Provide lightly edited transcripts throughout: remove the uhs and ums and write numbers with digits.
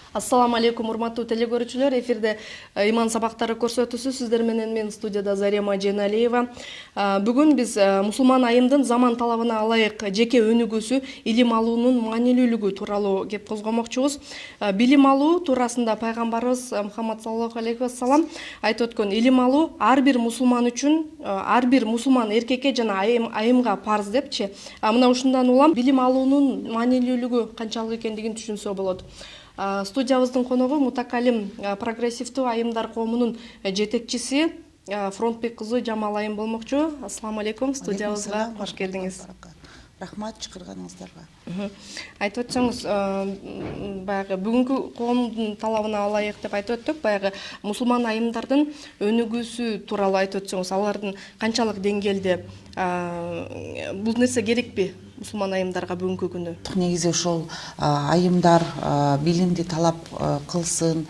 Ассаламу алейкум, урматтуу телекөрүүчүлөр. Эфирде иман сабактары көрсөтүүсү. Сиздер менен мен студияда Зарема Женалиева. Бүгүн биз мусулман айымдын заман талабына ылайык жеке өнүгүүсү, илим алуунун маанилүүлүгү тууралуу кеп козгомокчубуз. Билим алуу туурасында пайгамбарыбыз Мухаммад саллаллаху алейхи вассалам айтып өткөн, илим алуу ар бир мусулман үчүн, ар бир мусулман эркекке жана айымга парз депчи. Мына ушундан улам билим алуунун маанилүүлүгү канчалык экендигин түшүнсө болот. Студиябыздын коногу мутакалим прогрессивдүү айымдар коомунун жетекчиси Фронтбек кызы Жамал айым болмокчу. Ассаламу алейкум, студиябызга кош келдиңиз. Рахмат чакырганыңыздарга. Айтып өтсөңүз, баягы бүгүнкү коомдун талабына ылайык деп айтып өттүк. Баягы мусулман айымдардын өнүгүүсү тууралуу айтып өтсөңүз, алардын канчалык деңгээлде бул нерсе керекпи мусулман айымдарга бүгүнкү күнү? Негизи ошол айымдар билимди талап кылсын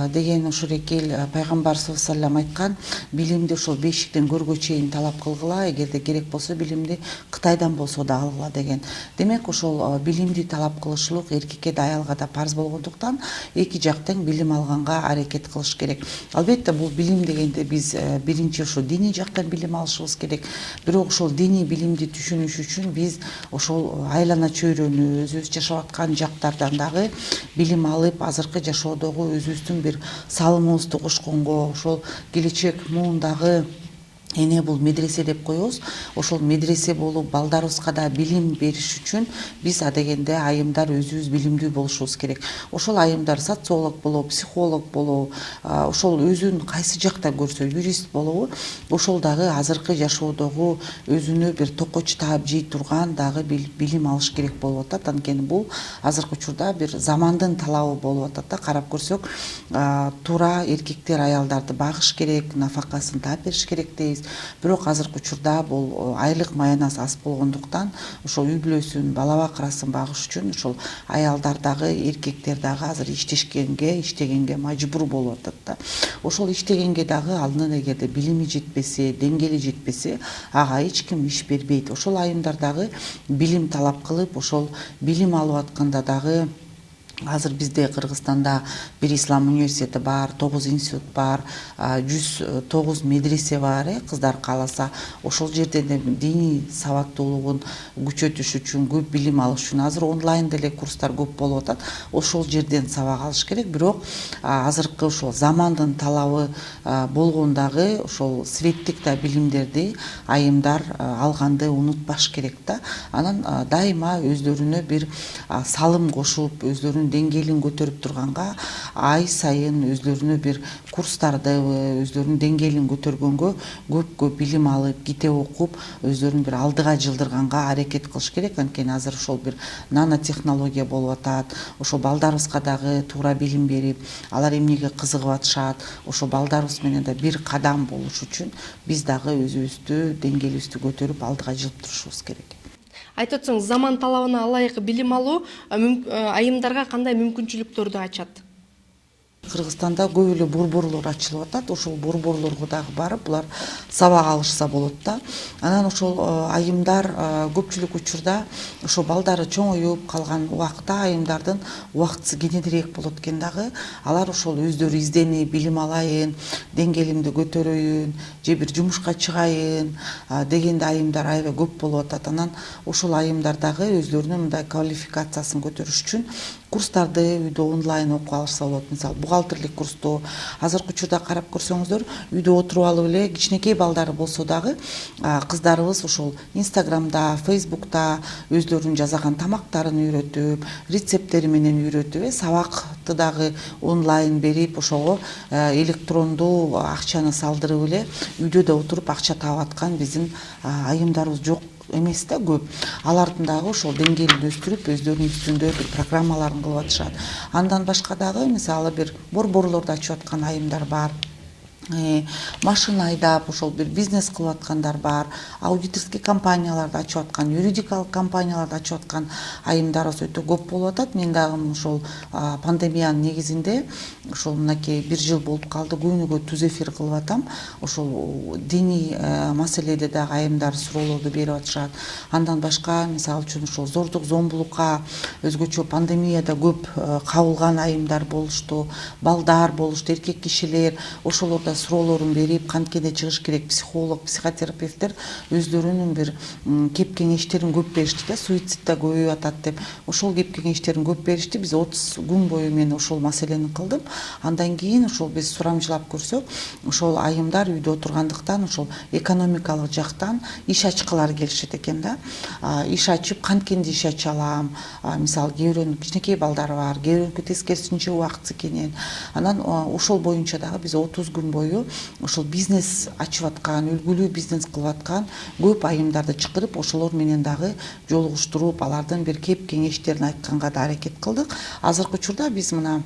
деген ушул экел пайгамбар саллаллаху алейхи вассалам айткан. Билимди ошол бешиктен көргө чейин талап кылгыла, эгерде керек болсо билимди Кытайдан болсо да алгыла деген. Демек ошол билимди талап кылышлык эркекке да аялга да парз болгондуктан эки жак тең билим алганга аракет кылыш керек. Албетте бул билим дегенде биз биринчи ошо диний жактан билим алышыбыз керек. Бирок ошол диний билимди түшүнүш үчүн биз ошол айлана чөйрөнү, өзүбүз жашап аткан жактардан дагы билим алып, азыркы жашоодогу өзүбүздүн бир салымыбызды кошконго, ошол келечек муундагы эне бул медресе деп коебуз. Ошол медресе болуп, балдарыбызга да билим бериш үчүн биз адегенде айымдар өзүбүз билимдүү болушубуз керек. Ошол айымдар социолог болобу, психолог болобу, ошол өзүн кайсы жакта көрсө, юрист болобу, ошол дагы азыркы жашоодогу өзүнө бир токоч таап жей турган дагы билим алыш керек болуп атат. Анткени бул азыркы учурда бир замандын талабы болуп атат да. Карап көрсөк, туура эркектер аялдарды багыш керек, нафакасын таап бериш керек дейбиз. Бирок азыркы учурда бул айлык маянасы аз болгондуктан ошол үй бүлөсүн, бала бакырасын багыш үчүн ошол аялдар дагы, эркектер дагы азыр иштегенге мажбур болуп атат да. Ошол иштегенге дагы анын эгерде билими жетпесе, деңгээли жетпесе, ага эч ким иш бербейт. Ошол айымдар дагы билим талап кылып, ошол билим алып атканда дагы азыр бизде Кыргызстанда бир ислам университети бар, 9 институт бар, 109 медресе бар, кыздар кааласа. Ошол жерде диний сабаттуулугун күчөтүш үчүн, көп билим алыш үчүн азыр онлайн деле курстар көп болуп атат. Ошол жерден сабак алыш керек. Бирок азыркы ошол замандын талабы болгондагы ошол светтик да билимдерди айымдар алганды унутпаш керек да. Анан дайыма өздөрүнө бир салым кошуп, өздөрүнүн деңгээлин көтөрүп турганга ай сайын өздөрүнө бир курстарды, өздөрүнүн деңгээлин көтөргөнгө көп билим алып, китеп окуп, өздөрүн бир алдыга жылдырганга аракет кылыш керек. Анткени азыр ошол бир нанотехнология болуп атат. Ошол балдарыбызга дагы туура билим берип, алар эмнеге кызыгып атышат, ошо балдарыбыз менен да бир кадам болуш үчүн биз дагы өзүбүздү деңгээлибизди көтөрүп алдыга жылып турушубуз керек. Айтып өтсөңүз, заман талабына ылайык билим алуу айымдарга кандай мүмкүнчүлүктөрдү ачат? Кыргызстанда көп эле борборлор ачылып атат. Ошол борборлорго дагы барып, булар сабак алышса болот да. Анан ошол айымдар көпчүлүк учурда ошо балдары чоңоюп калган убакта айымдардын убактысы кененирээк болот экен дагы. Алар ошол өздөрү изденип, билим алайын, деңгээлимди көтөрөйүн, же бир жумушка чыгайын дегенде айымдар аябай көп болуп атат. Анан ошол айымдар дагы өздөрүнүн мындай квалификациясын көтөрүш үчүн курстарды үйдө онлайн окуп алышса болот. Мисалы, бухгалтерлик курсту азыркы учурда карап көрсөңүздөр, үйдө отуруп алып эле кичинекей балдары болсо дагы кыздарыбыз ошол Инстаграмда, Фейсбукта өздөрүнүн жасаган тамактарын үйрөтүп, рецепттери менен үйрөтүп, сабакты дагы онлайн берип, ошого электрондуу акчаны салдырып эле үйдө да отуруп акча таап аткан биздин айымдарыбыз жок эмес да, көп. Алардын дагы ошол деңгээлин өстүрүп, өздөрүнүн үстүндө бир программаларын кылып атышат. Андан башка дагы мисалы бир борборлорду ачып аткан айымдар бар. машина айдап ошол бир бизнес кылып аткандар бар, аудиторский компанияларды ачып аткан, юридикалык компанияларды ачып аткан айымдарыбыз өтө көп болуп атат. Мен дагы ошол пандемиянын негизинде ошол мынакей 1 жыл болуп калды, күнүгө түз эфир кылып атам. Ошол диний маселеде дагы айымдар суроолорду берип атышат. Андан башка мисалы үчүн ошол зордук зомбулукка өзгөчө пандемияда көп кабылган айымдар болушту, балдар болушту, эркек кишилер ошолорда суроолорун берип, канткеде чыгыш керек, психолог, психотерапевттер өздөрүнүн бир кеп кеңештерин көп беришти да, суицид да көбөйүп атат деп. Ошол кеп кеңештерин көп беришти. Биз 30 күн бою мен ошол маселени кылдым. Андан кийин ошол биз сурамжылап көрсөк, ошол айымдар үйдө отургандыктан ошол экономикалык жактан иш ачкылары келишет экен да. Иш ачып, канткенде иш ача алам. Мисалы, кээ бирөөнүн кичинекей балдары бар, кээ бирөөнүкү тескерисинче убактысы кенен. Анан ошол боюнча дагы биз 30 күн бою ошол бизнес ачып аткан, үлгүлүү бизнес кылып аткан көп айымдарды чакырып, ошолор менен дагы жолугуштуруп, алардын бир кеп кеңештерин айтканга да аракет кылдык. Азыркы учурда биз мына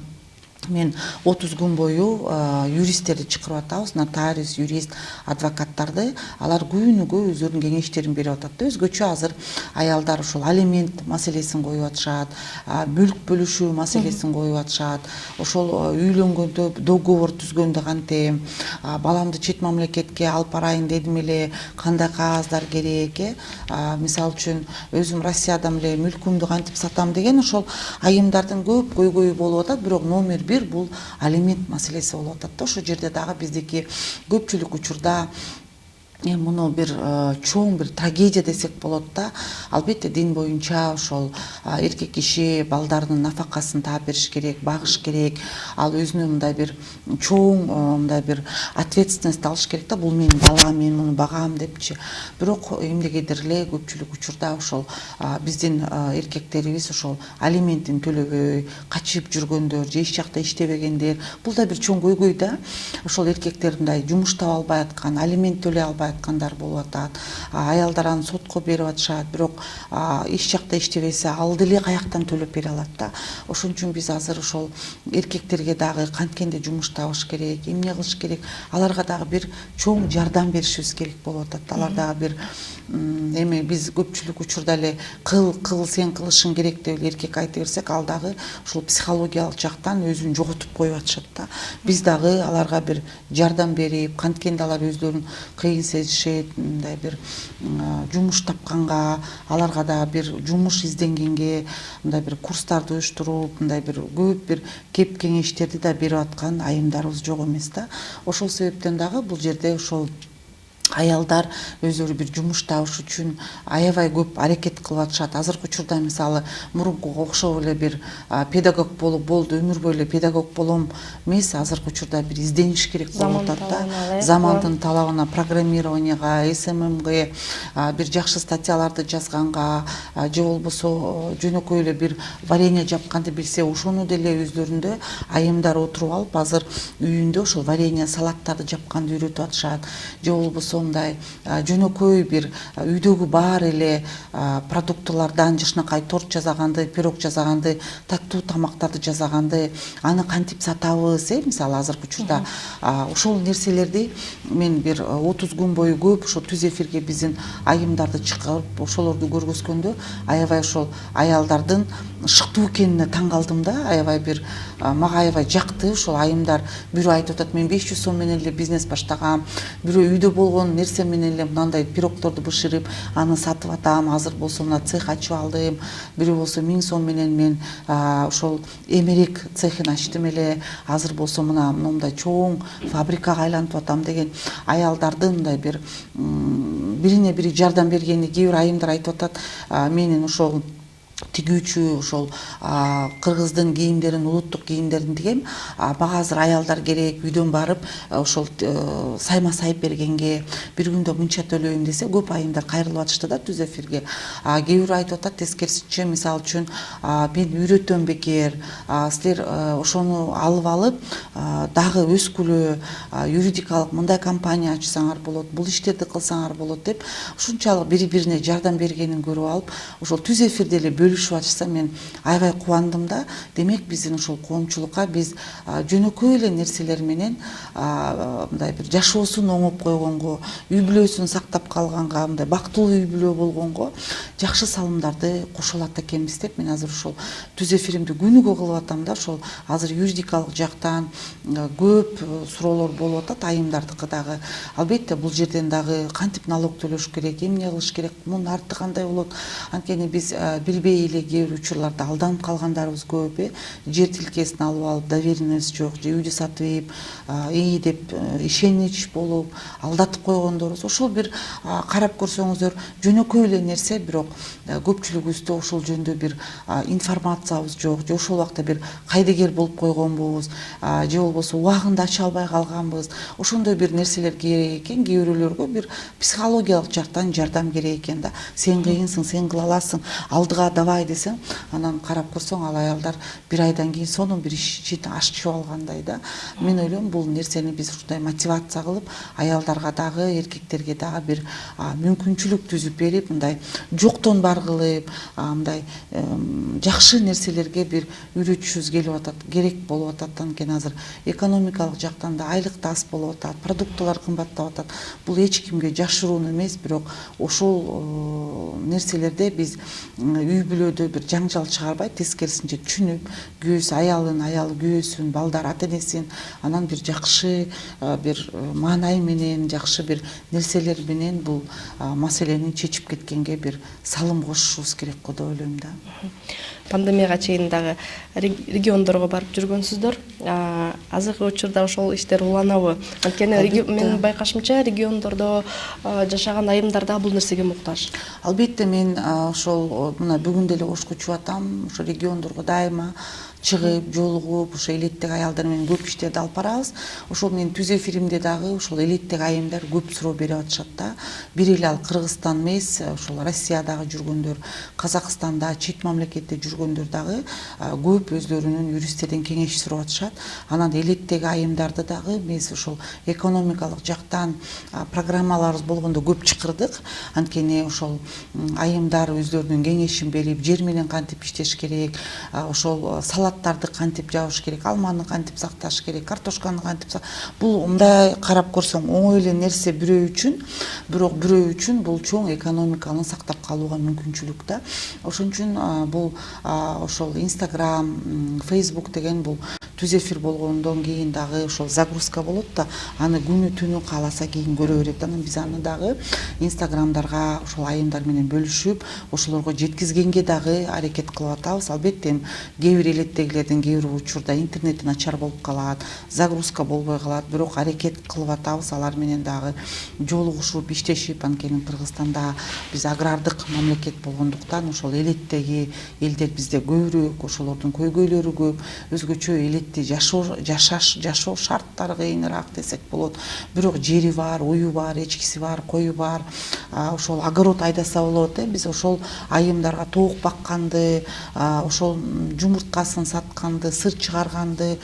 мен 30 күн бою юристтерди чакырып атабыз, нотариус, юрист, адвокаттарды. Алар күнүгө өздөрүнүн кеңештерин берип атат да. Өзгөчө азыр аялдар ошол алимент маселесин коюп атышат, мүлк бөлүшүү маселесин коюп атышат. Ошол үйлөнгөндө, договор түзгөндө кантем, баламды чет мамлекетке алып барайын дедим эле, кандай кагаздар керек, мисалы үчүн өзүм Россиядан эле мүлкүмдү кантип сатам деген ошол айымдардын көп көйгөйү болуп атат. Бирок номер бир бул алимент маселеси болуп атат да. Ошол жерде дагы биздики көпчүлүк учурда муну бир чоң бир трагедия десек болот да. Албетте дин боюнча ошол эркек киши балдарынын нафакасын таап бериш керек, багыш керек. Ал өзүнө мындай бир чоң мындай бир ответственность алыш керек да. Бул менин балам, мен муну багам депчи. Бирок эмнегедир эле көпчүлүк учурда ошол биздин эркектерибиз ошол алиментин төлөбөй качып жүргөндөр, же эч жакта иштебегендер. Бул да бир чоң көйгөй да. Ошол эркектер мындай жумуш таба албай аткан, алимент төлөй албай аткандар болуп атат. Аялдар аны сотко берип атышат, бирок эч жакта иштебесе ал деле каяктан төлөп бере алат да. Ошон үчүн биз азыр ошол эркектерге дагы канткенде жумуш табыш керек, эмне кылыш керек, аларга дагы бир чоң жардам беришибиз керек болуп атат. Алар дагы бир эми биз көпчүлүк учурда эле кыл сен кылышың керек деп эркек айта берсек, ал дагы ушул психологиялык жактан өзүн жоготуп коюп атышат да. Биз дагы аларга бир жардам берип, канткенде алар өздөрүн кыйын сезишет, мындай бир жумуш тапканга, аларга дагы бир жумуш изденгенге мындай бир курстарды уюштуруп, мындай бир көп бир кеп кеңештерди да берип аткан айымдарыбыз жок эмес да. Ошол себептен дагы бул жерде ошол аялдар өздөрү бир жумуш табыш үчүн аябай көп аракет кылып атышат. Азыркы учурда мисалы мурункуга окшоп эле бир педагог болуп болду, өмүр бою эле педагог болом эмес, азыркы учурда бир издениш керек болуп атат да. Замандын талабына, программированияга, СММге, бир жакшы статьяларды жазганга, же болбосо жөнөкөй эле бир варенье жапканды билсе, ошону деле өздөрүндө айымдар отуруп алып, азыр үйүндө ошол варенье, салаттарды жапканды үйрөтүп атышат. Же болбосо мындай жөнөкөй бир үйдөгү баар эле продуктылардан жакшынакай торт жасаганды, пирог жасаганды, таттуу тамактарды жасаганды, аны кантип сатабыз, мисалы азыркы учурда ошол нерселерди мен бир 30 күн бою көп ошо түз эфирге биздин айымдарды чакырып, ошолорду көргөзгөндө аябай ошол аялдардын шыктуу экенине таң калдым да. Аябай бир мага аябай жакты. Ошол айымдар бирөө айтып атат, мен 500 сом менен эле бизнес баштагам, бирөө үйдө болгон нерсе менен эле мындай пирогторду бышырып аны сатып атам, азыр болсо мына цех ачып алдым, бирөө болсо 1000 сом менен мен ошол эмерек цехин ачтым эле, азыр болсо мына мындай чоң фабрикага айланып атам деген аялдардын мындай бир бирине бири жардам бергени. Кээ бир айымдар айтып атат, менин ошол тигүүчү ошол кыргыздын кийимдерин, улуттук кийимдерин тигем, мага азыр аялдар керек, үйдөн барып ошол сайма сайып бергенге бир күндө мынча төлөйм десе, көп айымдар кайрылып атышты да түз эфирге. Кээ бирөө айтып атат тескерисинче, мисалы үчүн мен үйрөтөм бекер, силер ошону алып дагы өскүлө, юридикалык мындай компания ачсаңар болот, бул иштерди кылсаңар болот деп ушунчалык бири-бирине жардам бергенин көрүп алып, ошол түз эфирде эле бөлүшүп атышса мен аябай кубандым да. Демек биздин ушул коомчулукка биз жөнөкөй эле нерселер менен мындай бир жашоосун оңоп койгонго, үй бүлөсүн сактап калганга, мындай бактылуу үй бүлө болгонго жакшы салымдарды кошо алат экенбиз деп мен азыр ушул түз эфиримди күнүгө кылып атам да. Ошол азыр юридикалык жактан көп суроолор болуп атат, айымдардыкы дагы. Албетте бул жерден дагы кантип налог төлөш керек, эмне кылыш керек, мунун арты кандай болот. Анткени биз билбей эле кээ бир учурларда алданып калгандарыбыз көп. Жер тилкесин алып алып, доверенность жок, же үйдү сатып, ии деп ишенич болуп алдатып койгондорубуз. Ошол бир карап көрсөңүздөр жөнөкөй эле нерсе, бирок көпчүлүгүбүздө ошол жөнүндө бир информациябыз жок, же ошол убакта бир кайдыгер болуп койгонбуз, же болбосо убагында ача албай калганбыз. Ошондой бир нерселер керек экен. Кээ бирөөлөргө бир психологиялык жактан жардам керек экен да. Сен кыйынсың, сен кыла аласың, алдыга давай десең, анан карап көрсөң ал аялдар бир айдан кийин сонун бир ишин ачып алгандай да. Мен ойлойм бул нерсени биз ушундай мотивация кылып, аялдарга дагы, эркектерге дагы бир мүмкүнчүлүк түзүп берип, мындай жоктон бар кылып, мындай жакшы нерселерге бир үйрөтүшүбүз келип атат, керек болуп атат. Анткени азыр экономикалык жактан да айлык да аз болуп атат, продуктылар кымбаттап атат. Бул эч кимге жашыруун эмес, бирок ошол нерселерде биз үй бүлөдө бир жаңжал чыгарбай, тескерисинче түшүнүп, күйөөсү аялын, аялы күйөөсүн, балдар ата энесин, анан бир жакшы бир маанай менен, жакшы бир нерселер менен бул маселени чечип кеткенге бир салым кошушубуз керек го деп ойлойм да. Пандемияга чейин дагы региондорго барып жүргөнсүздөр. Азыркы учурда ошол иштер уланабы? Анткени менин байкашымча региондордо жашаган айымдар да бул нерсеге муктаж. Албетте мен ошол мына бүгүн деле кошкучуп атам. Ошо региондорго дайыма чыгып, жолугуп, ошо элеттеги аялдар менен көп иштерди алып барабыз. Ошол менин түз эфиримде дагы ошол элеттеги айымдар көп суроо берип атышат да. Бир эле ал Кыргызстан эмес, ошол Россиядагы жүргөндөр, Казакстанда, чет мамлекетте жүргөндөр дагы көп өзлөрүнүн юристтерден кеңеш сурап атышат. Анан элеттеги айымдарды дагы биз ошол экономикалык жактан программаларыбыз болгондо көп чакырдык. Анткени ошол айымдар өздөрүнүн кеңешин берип, жер менен кантип иштеш керек, ошол салаттарды кантип жабыш керек, алманы кантип сакташ керек, картошканы кантип бул мындай карап көрсөң оңой эле нерсе бирөө үчүн, бирок бирөө үчүн бул чоң экономиканы сактап калууга мүмкүнчүлүк да. Ошон үчүн бул ошол Instagram, Facebook деген бул түз эфир болгондон кийин дагы ошол загрузка болот да, аны күнү түнү кааласа кийин көрө берет. Анан биз аны дагы Instagramдарга ошол айымдар менен бөлүшүп, ошолорго жеткизгенге дагы аракет кылып атабыз. Албетте кээ бир элеттегилердин кээ бир учурда интернети начар болуп калат, загрузка болбой калат, бирок аракет кылып атабыз алар менен дагы жолугушуп, иштешип. Анткени Кыргызстанда биз агрардык мамлекет болгондуктан ошол элеттеги элдер бизде көбүрөөк, ошолордун көйгөйлөрү көп, өзгөчө элетти жашоо шарттары кыйыныраак десек болот. Бирок жери бар, ую бар, эчкиси бар, кою бар. Ошол огород айдаса болот. Биз ошол айымдарга тоок бакканды, ошол жумурткасын сатканды, сыр чыгарганды,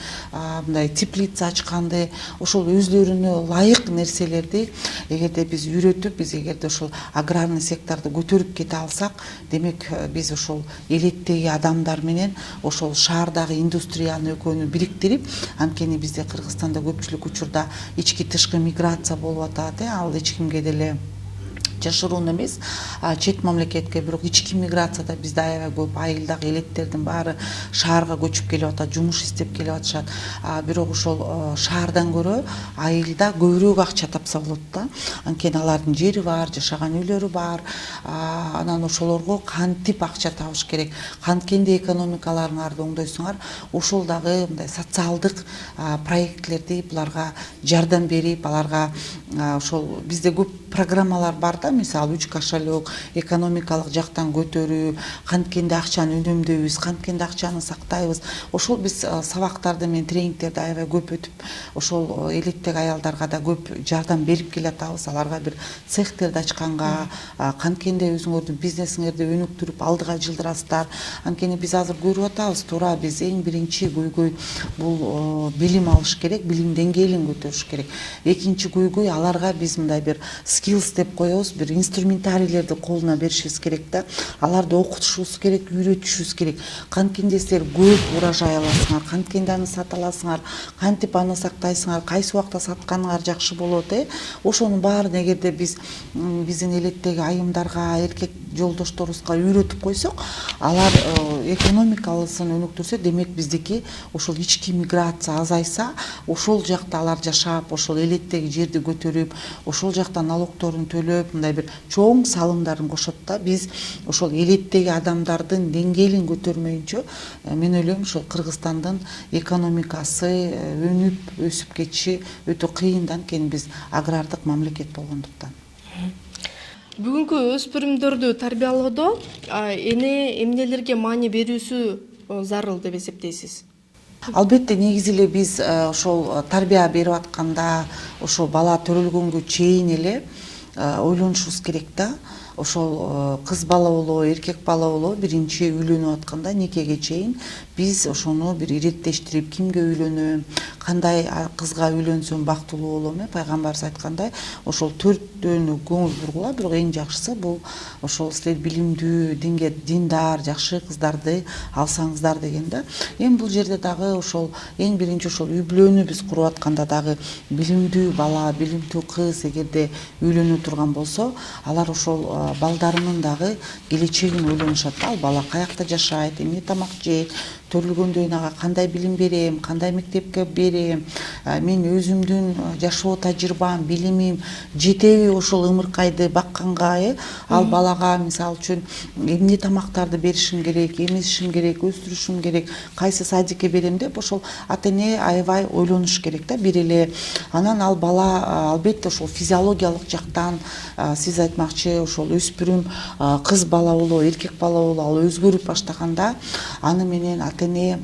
мындай теплица ачканды, ошол өзлөрүнө ылайык нерселерди эгерде биз үйрөтүп, биз эгерде ошол аграрный секторду көтөрүп кете алсак, демек биз ошол элеттеги адамдар менен ошол шаардагы индустрияны экөөнү бириктирип, анткени бизде Кыргызстанда көпчүлүк учурда ички тышкы миграция болуп атат. Ал эч кимге деле жашыруун эмес, чет мамлекетке, бирок ички миграцияда бизде аябай көп айылдагы элеттердин баары шаарга көчүп келип атат, жумуш издеп келип атышат. Бирок ошол шаардан көрө айылда көбүрөөк акча тапса болот да. Анткени алардын жери бар, жашаган үйлөрү бар. Анан ошолорго кантип акча табыш керек, канткенде экономикаларыңарды оңдойсуңар, ошол дагы мындай социалдык проектлерди буларга жардам берип, аларга ошол бизде көп программалар бар да. Мисалы 3 кошелек, экономикалык жактан көтөрүү, канткенде акчаны үнөмдөйбүз, канткенде акчаны сактайбыз. Ошол биз сабактарды менен тренингтерди аябай көп өтүп, ошол элеттеги аялдарга да көп жардам берип келатабыз. Аларга бир цехтерди ачканга, канткенде өзүңөрдүн бизнесиңерди өнүктүрүп алдыга жылдырасыздар. Анткени биз азыр көрүп атабыз, туура биз эң биринчи көйгөй бул билим алыш керек, билим деңгээлин көтөрүш керек. Экинчи көйгөй аларга биз мындай бир skills деп коебуз, бир инструментарийлерди колуна беришибиз керек да. Аларды окутушубуз керек, үйрөтүшүбүз керек. Канткенде силер көп урожай аласыңар, канткенде аны сата аласыңар, кантип аны сактайсыңар, кайсы убакта сатканыңар жакшы болот, ошонун баарын эгерде биздин элеттеги айымдарга, эркек жолдошторубузга үйрөтүп койсок, алар экономикалысын өнүктүрсө, демек биздики ошол ички миграция азайса, ошол жакта алар жашап, ошол элеттеги жерди көтөрүп, ошол жакта налогторун төлөп, мындай бир чоң салымдарын кошот да. Биз ошол элеттеги адамдардын деңгээлин көтөрмөйүнчө, мен ойлойм ошол Кыргызстандын экономикасы өнүп өсүп кетиши өтө кыйын да, анткени биз агрардык мамлекет болгондуктан. Бүгүнкү өспүрүмдөрдү тарбиялоодо эмнелерге маани берүүсү зарыл деп эсептейсиз? Албетте, негизи эле биз ошол тарбия берип атканда, ошол бала төрөлгөнгө чейин эле ойлонушубуз керек да. Ошол кыз бала болобу, эркек бала болобу, биринчи үйлөнүп атканда никеге чейин биз ошону бир иреттештирип, кимге үйлөнөм, кандай кызга үйлөнсөм бактылуу болом, пайгамбарыбыз айткандай, ошол төртөөнү көңүл бургула, бирок эң жакшысы бул ошол силер билимдүү, диндар, жакшы кыздарды алсаңыздар деген да. Эми бул жерде дагы ошол эң биринчи ошол үй бүлөнү биз куруп атканда дагы билимдүү бала, билимдүү кыз эгерде үйлөнө турган болсо, алар ошол балдарынын дагы келечегин ойлонушат. Ал бала каякта жашайт, эмне тамак жейт, төрөлгөндөн кийин ага кандай билим берем, кандай мектепке берем, мен өзүмдүн жашоо тажрыйбам, билимим жетеби ошол ымыркайды бакканга, ал балага мисалы үчүн эмне тамактарды беришим керек, эмизишим керек, өстүрүшүм керек, кайсы садикке берем деп ошол ата эне аябай ойлонуш керек да, бир эле. Анан ал бала албетте ошол физиологиялык жактан сиз айтмакчы ошол өспүрүм кыз бала болобу, эркек бала болобу, ал өзгөрүп баштаганда аны менен ата эне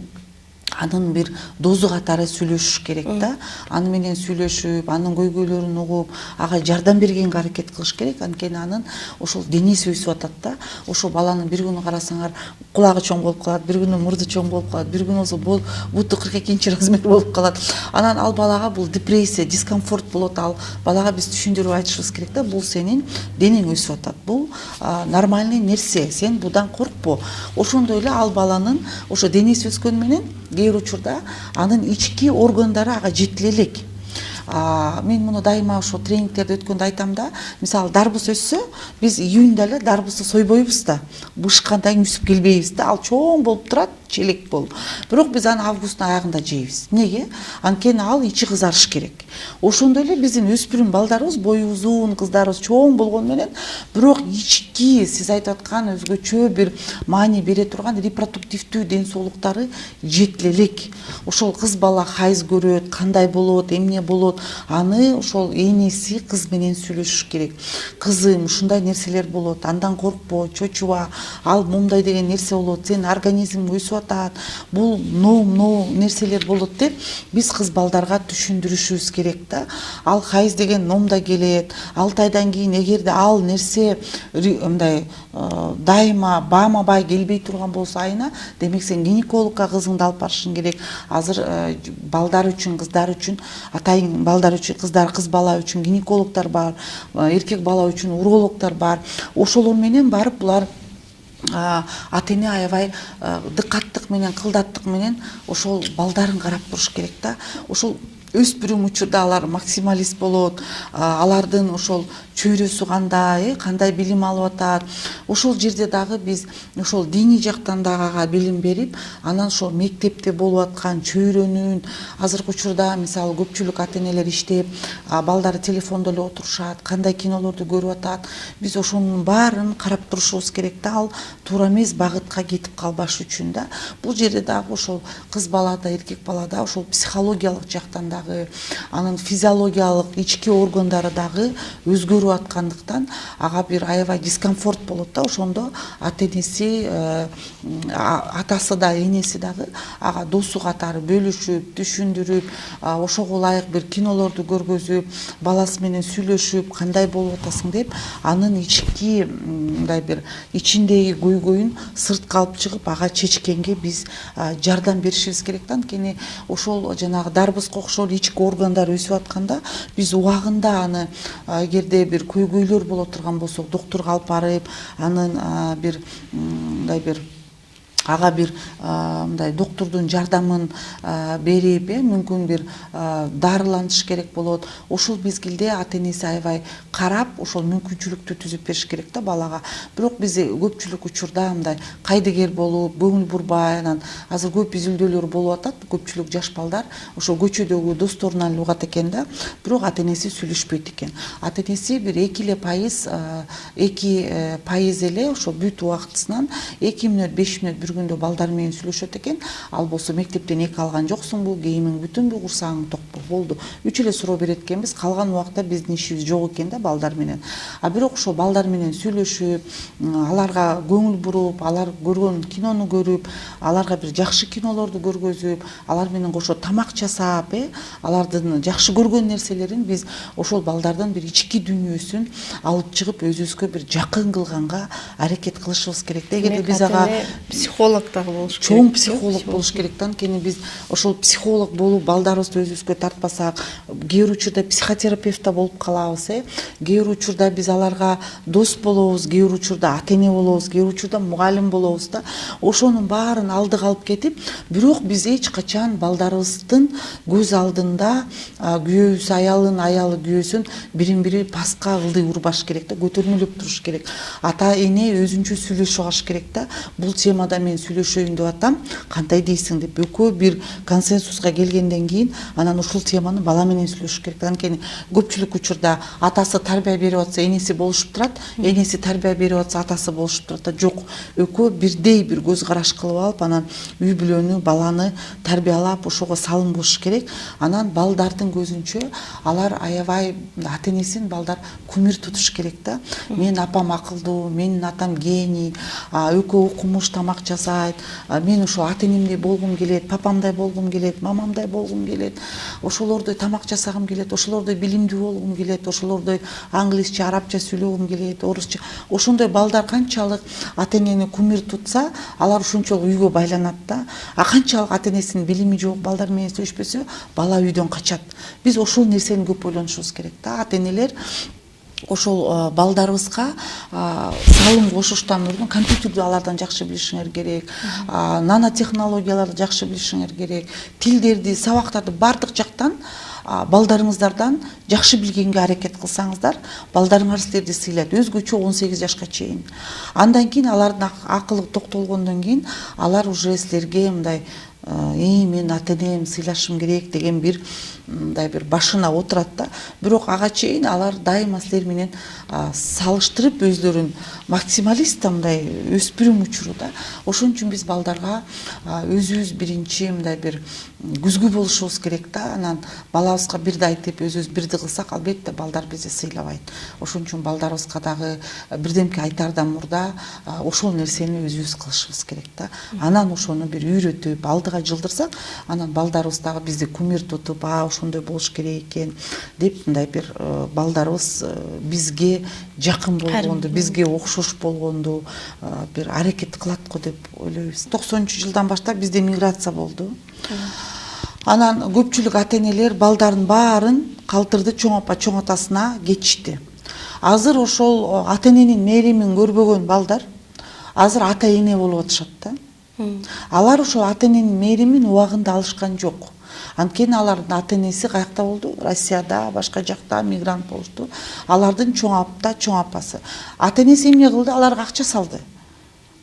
анын бир дозу катары сүйлөшүш керек да. Аны менен сүйлөшүп, анын көйгөйлөрүн угуп, ага жардам бергенге аракет кылыш керек. Анткени анын ошол денеси өсүп атат да. Ошол баланын бир күнү карасаңар кулагы чоң болуп калат, бир күнү мурду чоң болуп калат, бир күнү болсо буту 42 размер болуп калат. Анан ал балага бул депрессия, дискомфорт болот. Ал балага биз түшүндүрүп айтышыбыз керек да, бул сенин денең өсүп атат. Бул нормальный нерсе, сен будан коркпо. Ошондой эле ал баланын ошо денеси өскөнү менен кээ бир учурда анын ички органдары ага жетиле элек. Мен муну дайыма ошо тренингтерди өткөндө айтам да, мисалы дарбыз өссө, биз июньда эле дарбызды сойбойбуз да, бышкандан кийин үсүп келбейбиз да, ал чоң болуп турат, челек болуп. Бирок биз аны августтун аягында жейбиз. Неге? Анткени ал ичи кызарыш керек. Ошондой эле биздин өспүрүм балдарыбыз, бою узун кыздарыбыз чоң болгону менен, бирок ички сиз айтып аткан өзгөчө бир маани бере турган репродуктивдүү ден соолуктары жетиле элек. Ошол кыз бала хайз көрөт, кандай болот, эмне болот, аны ошол энеси кыз менен сүйлөшүш керек. Кызым, ушундай нерселер болот, андан коркпо, чочуба, ал момундай деген нерсе болот, сенин организмиң өсүп атат, бул ноу нерселер болот деп биз кыз балдарга түшүндүрүшүбүз керек да. Ал хайз деген номда келет. 6 айдан кийин эгерде ал нерсе мындай дайыма баама-бай келбей турган болсо айына, демек сен гинекологко кызыңды алып барышың керек. Азыр балдар үчүн, кыздар үчүн, атайын балдар үчүн, кыз бала үчүн гинекологдор бар, эркек бала үчүн урологдор бар. Ошолор менен барып булар ата эне аябай дыккаттык менен, кылдаттык менен ошол балдарын карап туруш керек да. Ошол өспүрүм учурда алар максималист болот, алардын ошол чөйрөсү кандай билим алып атат. Ошол жерде дагы биз ошол диний жактан дагы ага билим берип, анан ошол мектепте болуп аткан чөйрөнүн, азыркы учурда мисалы көпчүлүк ата энелер иштеп, балдары телефондо эле отурушат, кандай кинолорду көрүп атат. Биз ошонун баарын карап турушубуз керек да, ал туура эмес багытка кетип калбаш үчүн да. Бул жерде дагы ошол кыз балада, эркек балада ошол психологиялык жактан дагы, анын физиологиялык ички органдары дагы өзгөрүп аткандыктан ага бир аябай дискомфорт болот да. Ошондо ата энеси, атасы да, энеси дагы ага досу катары бөлүшүп, түшүндүрүп, ошого ылайык бир кинолорду көргөзүп, баласы менен сүйлөшүп, кандай болуп атасың деп, анын ички мындай бир ичиндеги көйгөйүн сыртка алып чыгып, ага чечкенге биз жардам беришибиз керек да. Анткени ошол жанагы дарбызга окшоп ички органдар өсүп атканда, биз убагында аны эгерде бир бир көйгөйлөр боло турган болсо доктурга алып барып, анын бир мындай бир ага бир мындай доктурдун жардамын берип, мүмкүн бир дарылантыш керек болот. Ошол мезгилде ата энеси аябай карап, ошол мүмкүнчүлүктү түзүп бериш керек да балага. Бирок биз көпчүлүк учурда мындай кайдыгер болуп, көңүл бурбай, анан азыр көп изилдөөлөр болуп атат. Көпчүлүк жаш балдар ошо көчөдөгү досторунан эле угат экен да, бирок ата энеси сүйлөшпөйт экен. Ата энеси бир 2% эле ошо бүт убактысынан 2 мүнөт, 5 мүнөт бир күндө балдар менен сүйлөшөт экен. Ал болсо мектептен 2 алган жоксуңбу, кийимиң бүтүнбү, курсагың токпу, болду. 3 эле суроо берет экенбиз, калган убакта биздин ишибиз жок экен да балдар менен. Бирок ошо балдар менен сүйлөшүп, аларга көңүл буруп, алар көргөн кинону көрүп, аларга бир жакшы кинолорду көргөзүп, алар менен кошо тамак жасап, алардын жакшы көргөн нерселерин биз ошол балдардын бир ички дүйнөсүн алып чыгып өзүбүзгө бир жакын кылганга аракет кылышыбыз керек да. Эгерде биз ага психолог дагы болуш керек. Чоң психолог болуш керек да. Анткени биз ошол психолог болуп балдарыбызды өзүбүзгө тартпасак, кээ бир учурда психотерапевт да болуп калабыз, кээ бир учурда биз аларга дос болобуз, кээ бир учурда ата эне болобуз, кээ бир учурда мугалим болобуз да. Ошонун баарын алдыга алып кетип, бирок биз эч качан балдарыбыздын көз алдында күйөөбүз аялын, аялы күйөөсүн бирин-бири паска ылдый урбаш керек да, көтөрмөлөп туруш керек. Ата эне өзүнчө сүйлөшүп алыш керек да. Бул темада мен сүйлөшөйүн деп атам, кандай дейсиң деп экөө бир консенсуска келгенден кийин анан ушул теманы бала менен сүйлөшүш керек. Анткени көпчүлүк учурда атасы тарбия берип атса энеси болушуп турат, энеси тарбия берип атса атасы болушуп турат да. Жок, экөө бирдей бир көз караш кылып алып, анан үй бүлөнү, баланы тарбиялап ошого салым кылыш керек. Анан балдардын көзүнчө алар аябай ата энесин балдар кумир тутуш керек да. Менин апам акылдуу, менин атам гений, экөө окумуш, тамак жасайт, мен ошо ата энемдей болгум келет, папамдай болгум келет, мамамдай болгум келет, ошолордой тамак жасагым келет, ошолордой билимдүү болгум келет, ошолордой англисче, арабча сүйлөгүм келет, орусча. Ошондой балдар канчалык ата энени кумир тутса, алар ошончолук үйгө байланат да. Канчалык ата энесинин билими жок балдар менен сүйлөшпөсө, бала үйдөн качат. Биз ошол нерсени көп ойлонушубуз керек да. Ата энелер ошол балдарыбызга салым кошуштан мурдун компьютерди алардан жакшы билишиңер керек, нанотехнологияларды жакшы билишиңер керек, тилдерди, сабактарды бардык жактан балдарыңыздардан жакшы билгенге аракет кылсаңыздар, балдарыңар силерди сыйлайт, өзгөчө 18 жашка чейин. Андан кийин алардын акылы токтолгондон кийин алар уже силерге мындай мен ата энем сыйлашым керек деген бир мындай бир башына отурат да. Бирок ага чейин алар дайыма силер менен салыштырып өзлөрүн максималист мындай өспүрүм учуруда. Ошон үчүн биз балдарга өзүбүз биринчи мындай бир күзгү болушубуз керек да. Анан балабызга бирди айтып, өзүбүз бирди кылсак, албетте балдар бизди сыйлабайт. Ошон үчүн балдарыбызга дагы бирдемке айтаардан мурда ошол нерсени өзүбүз кылышыбыз керек да. Анан ошону бир үйрөтүп, алдыга жылдырсак, анан балдарыбыз дагы бизди кумир тутуп, ошондой болуш керек экен деп мындай бир балдарыбыз бизге жакын болгонду, бизге окшош болгонду бир аракет кылат го деп ойлойбуз. 90-жылдан баштап бизде миграция болду. Анан көпчүлүк ата энелер балдарын баарын калтырды чоң апа, чоң атасына кетишти. Азыр ошол ата эненин мээримин көрбөгөн балдар азыр ата эне болуп атышат да. Алар ошол ата эненин мээримин убагында алышкан жок. Анткени алардын ата энеси каякта болду? Россияда, башка жакта мигрант болушту. Алардын чоң апта, чоң апасы. Ата энеси эмне кылды? Аларга акча салды.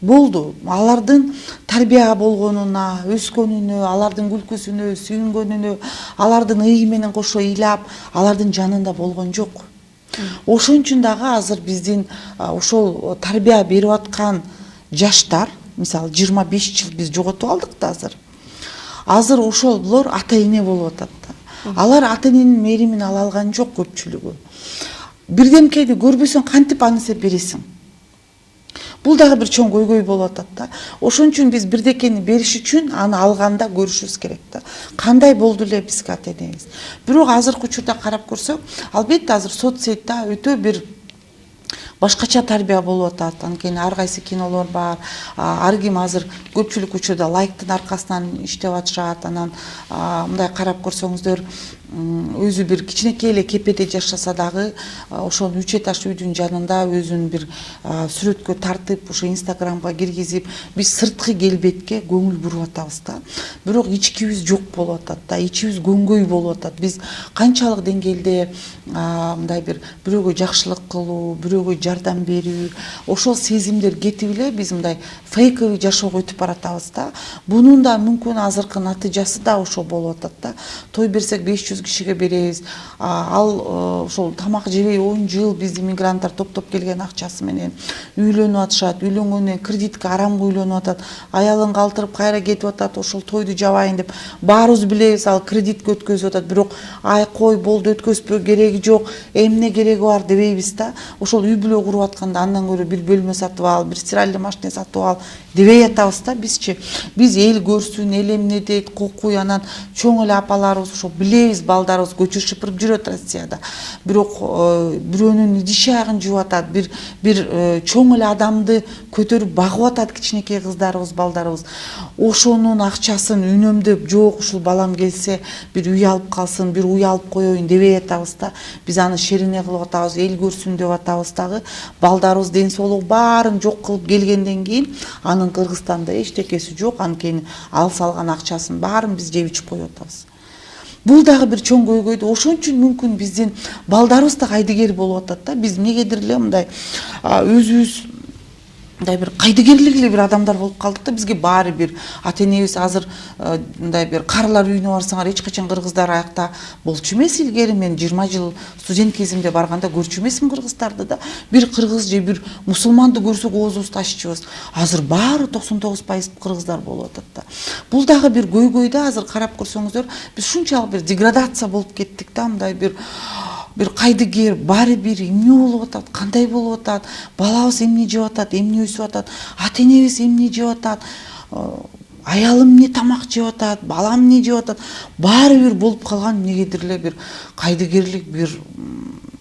Болду. Алардын тарбия болгонуна, өскөнүнө, алардын күлкүсүнө, сүйүнгөнүнө, алардын ый менен кошо ыйлап, алардын жанында болгон жок. Ошон үчүн дагы азыр биздин ошол тарбия берип аткан жаштар, мисалы 25 жыл биз жоготуп алдык да азыр. Азыр ошолор ата эне болуп атат да. Алар ата эненин мээримин ала алган жок көпчүлүгү. Бирдемкени көрбөсөң кантип аны сен бересиң? Бул дагы бир чоң көйгөй болуп атат да. Ошон үчүн биз бирдекени бериш үчүн аны алганда көрүшүбүз керек да. Кандай болду эле бизге ата энебиз? Бирок азыркы учурда карап көрсөк, албетте азыр соцсетте өтө бир башкача тарбия болуп атат. Анткени ар кайсы кинолор бар. Ар ким азыр көпчүлүк учурда лайктын аркасынан иштеп атышат. Анан мындай карап көрсөңүздөр, өзү бир кичинекей эле кепеде жашаса дагы ошол 3 этаж үйдүн жанында өзүн бир сүрөткө тартып ошо инстаграмга киргизип биз сырткы келбетке көңүл буруп атабыз да. Бирок ичкибиз жок болуп атат да, ичибиз көңгөй болуп атат. Биз канчалык деңгээлде мындай бир бирөөгө жакшылык кылуу, бирөөгө жардам берүү, ошол сезимдер кетип эле биз мындай фейковый жашоого өтүп баратабыз да. Бунун да мүмкүн азыркы натыйжасы да ошол болуп атат да. Той берсек 500 кишиге беребиз. Ал ошол тамак жебей 10 жыл биздин мигранттар топтоп келген акчасы менен үйлөнүп атышат. Үйлөнгөндөн кредитке арамга үйлөнүп атат. Аялын калтырып кайра кетип атат. Ошол тойду жабайын деп баарыбыз билебиз, ал кредитке өткөзүп атат. Бирок ай кой болду, өткөзпө, кереги жок, эмне кереги бар дебейбиз да. Ошол үй бүлө куруп атканда андан көрө бир бөлмө сатып ал, бир стиральный машина сатып ал дебей атабыз да бизчи. Биз эл көрсүн, эл эмне дейт, кокуй, анан чоң эле апаларыбыз ошо билебиз, балдарыбыз көчө шыпырып жүрөт Россияда. Бирок бирөөнүн идиш аягын жууп атат, бир чоң эле адамды көтөрүп багып атат кичинекей кыздарыбыз, балдарыбыз. Ошонун акчасын үнөмдөп, жок ушул балам келсе бир үй алып калсын, бир үй алып коеюн дебей атабыз да. Биз аны шерине кылып атабыз, эл көрсүн деп атабыз дагы. Балдарыбыз ден соолук баарын жок кылып келгенден кийин анын Кыргызстанда эчтекеси жок, анткени ал салган акчасын баарын биз жеп ичип коюп атабыз. Бул дагы бир чоң көйгөйдү. Ошон үчүн мүмкүн биздин балдарыбыз да кайдыгер болуп атат да. Биз эмнегедир эле мындай өзүбүз мындай бир кайдыгерлик эле бир адамдар болуп калдык да. Бизге баары бир ата энебиз азыр мындай бир карылар үйүнө барсаңар эч качан кыргыздар аякта болчу эмес илгери. Мен 20 жыл студент кезимде барганда көрчү эмесмин кыргыздарды да. Бир кыргыз же бир мусулманды көрсөк оозубузду аччыбыз. Азыр баары 99% кыргыздар болуп атат да. Бул дагы бир көйгөй да. Азыр карап көрсөңүздөр биз шунчалык бир деградация болуп кеттик да. Мындай бир кайдыгер, баары бир эмне болуп атат, кандай болуп атат, балабыз эмне жеп атат, эмне өсүп атат, ата энебиз эмне жеп атат, аялым эмне тамак жеп атат, балам эмне жеп атат, баары бир болуп калган эмнегедир эле бир кайдыгерлик бир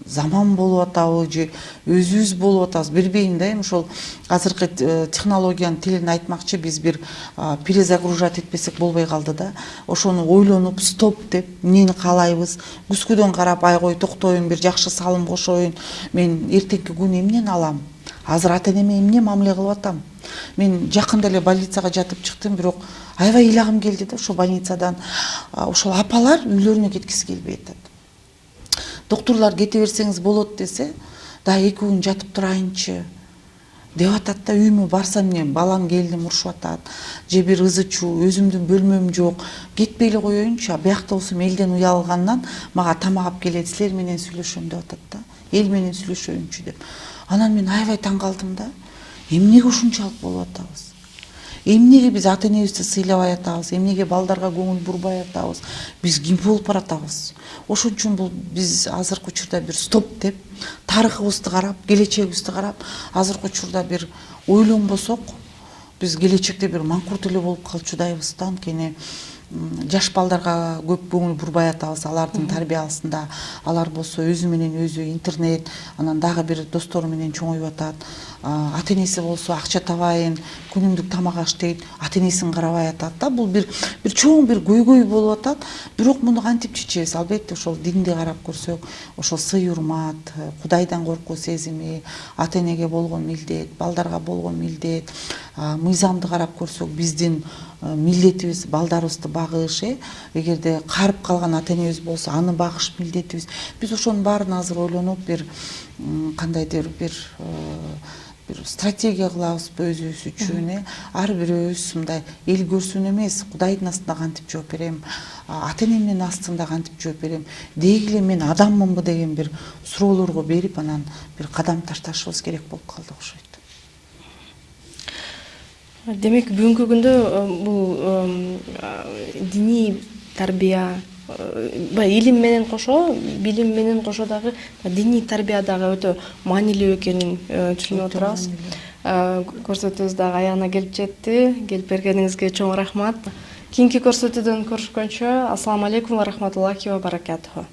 заман болуп атабы же өзүбүз болуп атабыз билбейм да. Эми ошол азыркы технологиянын тилин айтмакчы, биз бир перезагружать этпесек болбой калды да. Ошону ойлонуп стоп деп эмнени каалайбыз, күзгүдөн карап ай кой токтоюн, бир жакшы салым кошоюн, мен эртеңки күнү эмнени алам, азыр ата энеме эмне мамиле кылып атам. Мен жакында эле больницага жатып чыктым, бирок аябай ыйлагым келди да. Ошол больницадан ошол апалар үйлөрүнө кеткиси келбей атат. Докторлор кете берсеңиз болот десе, да 2 күн жатып турайынчы деп атат да. Үйүмө барсам эмне, балам келдим урушуп атат, же бир ызычуу, өзүмдүн бөлмөм жок, кетпей эле коеюнчу, биякта болсом элден уялгандан мага тамак алып келет, силер менен сүйлөшөм деп атат да. Эл менен сүйлөшөйүнчү деп. Анан мен аябай таң калдым да. Эмнеге ушунчалык болуп атабыз? Эмнеге биз ата энебизди сыйлабай атабыз? Эмнеге балдарга көңүл бурбай атабыз? Биз ким болуп баратабыз? Ошон үчүн бул биз азыркы учурда бир стоп деп, тарыхыбызды карап, келечегибизди карап, азыркы учурда бир ойлонбосок, биз келечекте бир маңкурт эле болуп калчудайбыз да. Анткени жаш балдарга көп көңүл бурбай атабыз, алардын тарбиясында. Алар болсо өзү менен өзү интернет, анан дагы бир достору менен чоңоюп атат. Ата энеси болсо акча табайын, күнүмдүк тамак аш дейт, ата энесин карабай атат да. Бул бир чоң бир көйгөй болуп атат. Бирок муну кантип чечебиз? Албетте ошол динди карап көрсөк, ошол сый урмат, Кудайдан коркуу сезими, ата энеге болгон милдет, балдарга болгон милдет, мыйзамды карап көрсөк, биздин милдетибиз балдарыбызды багыш, эгерде карып калган ата энебиз болсо, аны багыш милдетибиз. Биз ошонун баарын азыр ойлонуп бир кандайдыр бир стратегия кылабызбы өзүбүз үчүн, ар бирөөбүз мындай эл көрсүн эмес, Кудайдын астында кантип жооп берем, ата энемдин астында кантип жооп берем, деги эле мен адаммынбы деген бир суроолорго берип, анан бир кадам ташташыбыз керек болуп калды окшойт. Демек бүгүнкү күндө бул диний тарбия, илим менен кошо, билим менен кошо дагы диний тарбия дагы өтө маанилүү экенин түшүнүп отурабыз. Көрсөтүүбүз дагы аягына келип жетти. Келип бергениңизге чоң рахмат. Кийинки көрсөтүүдөн көрүшкөнчө, ассаламу алейкум ва рахматуллахи ва баракатуху.